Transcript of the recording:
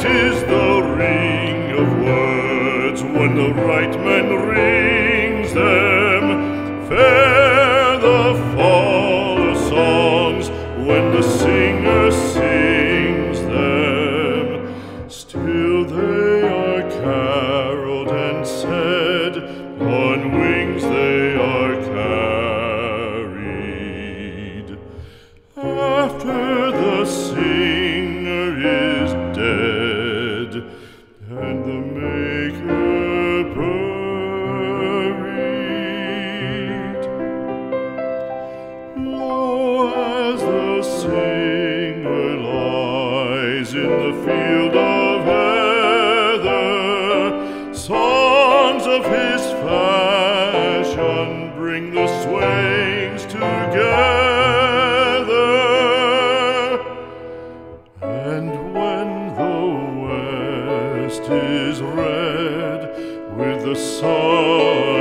Sweet is the ring of words when the right man rings them. Fair the fall of songs when the singer sings them. Still they are caroled and said, on wings they are carried. After the singer is dead and the maker buried, lo, as the singer lies in the field of heather, songs of his fashion bring the swains together. And when the west is red with the sun